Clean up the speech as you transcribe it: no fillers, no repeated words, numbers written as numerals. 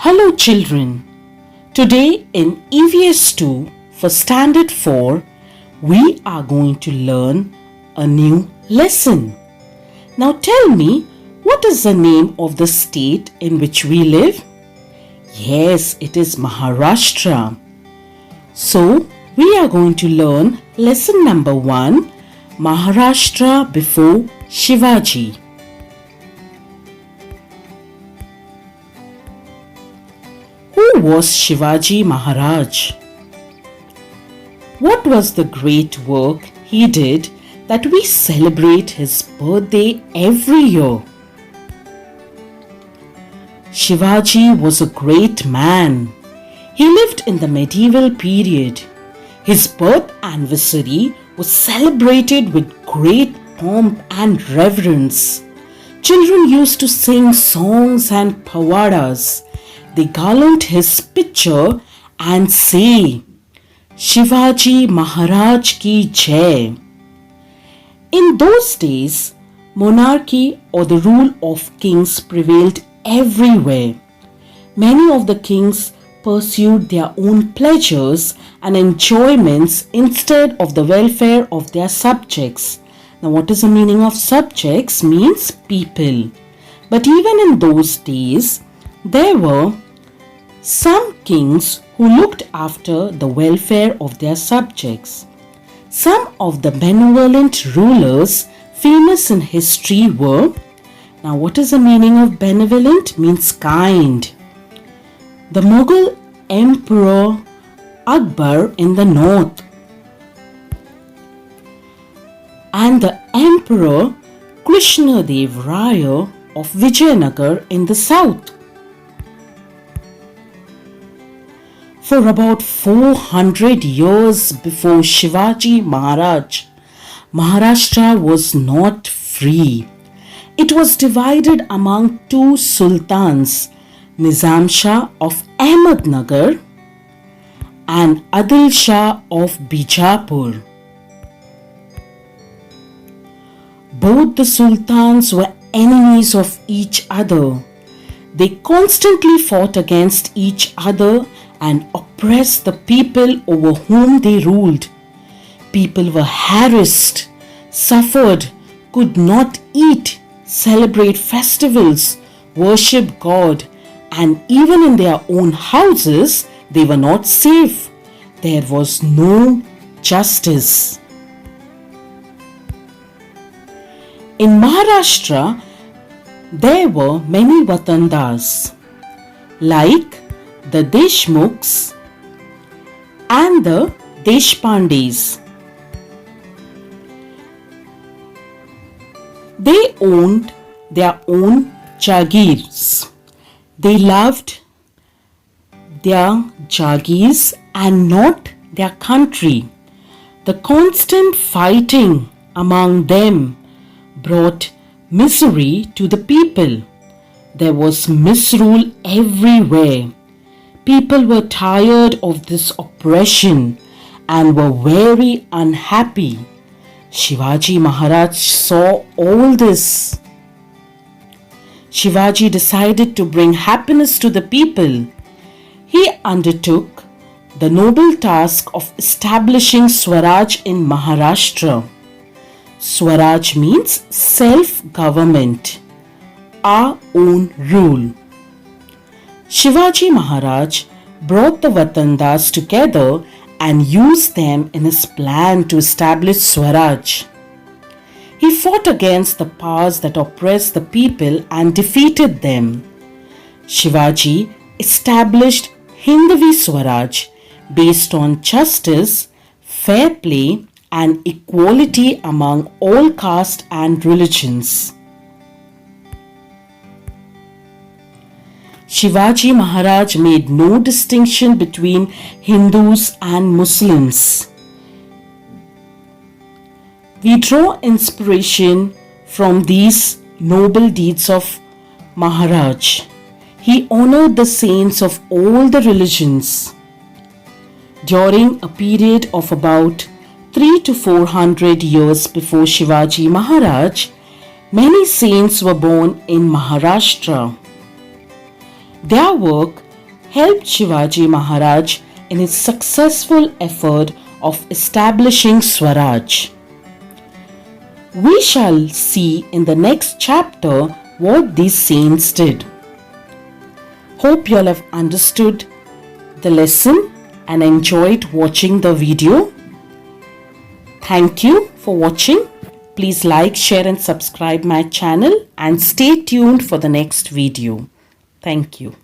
Hello children. Today in EVS 2 for Standard 4, we are going to learn a new lesson. Now tell me, what is the name of the state in which we live? Yes, it is Maharashtra. So, we are going to learn lesson number 1, Maharashtra before Shivaji. Who was Shivaji Maharaj? What was the great work he did that we celebrate his birthday every year? Shivaji was a great man. He lived in the medieval period. His birth anniversary was celebrated with great pomp and reverence. Children used to sing songs and pavadas. They garland his picture and say, Shivaji Maharaj ki Jai. In those days, monarchy or the rule of kings prevailed everywhere. Many of the kings pursued their own pleasures and enjoyments instead of the welfare of their subjects. Now, what is the meaning of subjects? Means people. But even in those days, there were some kings who looked after the welfare of their subjects. Some of the benevolent rulers famous in history were, now what is the meaning of benevolent? Means kind. The Mughal Emperor Akbar in the north and the Emperor Krishnadev Raya of Vijayanagar in the south. For about 400 years before Shivaji Maharaj, Maharashtra was not free. It was divided among two sultans, Nizam Shah of Ahmednagar and Adil Shah of Bijapur. Both the sultans were enemies of each other. They constantly fought against each other and oppressed the people over whom they ruled. People were harassed, suffered, could not eat, celebrate festivals, worship God, and even in their own houses, they were not safe. There was no justice. In Maharashtra, there were many Vatandas, like the Deshmukhs and the Deshpandes. They owned their own jagirs. They loved their jagirs and not their country. The constant fighting among them brought misery to the people. There was misrule everywhere. People were tired of this oppression and were very unhappy. Shivaji Maharaj saw all this. Shivaji decided to bring happiness to the people. He undertook the noble task of establishing Swaraj in Maharashtra. Swaraj means self-government, our own rule. Shivaji Maharaj brought the Vatandas together and used them in his plan to establish Swaraj. He fought against the powers that oppressed the people and defeated them. Shivaji established Hindavi Swaraj based on justice, fair play, and equality among all castes and religions. Shivaji Maharaj made no distinction between Hindus and Muslims. We draw inspiration from these noble deeds of Maharaj. He honored the saints of all the religions. During a period of about 300 to 400 years before Shivaji Maharaj, many saints were born in Maharashtra. Their work helped Shivaji Maharaj in his successful effort of establishing Swaraj. We shall see in the next chapter what these saints did. Hope you all have understood the lesson and enjoyed watching the video. Thank you for watching. Please like, share and subscribe my channel and stay tuned for the next video. Thank you.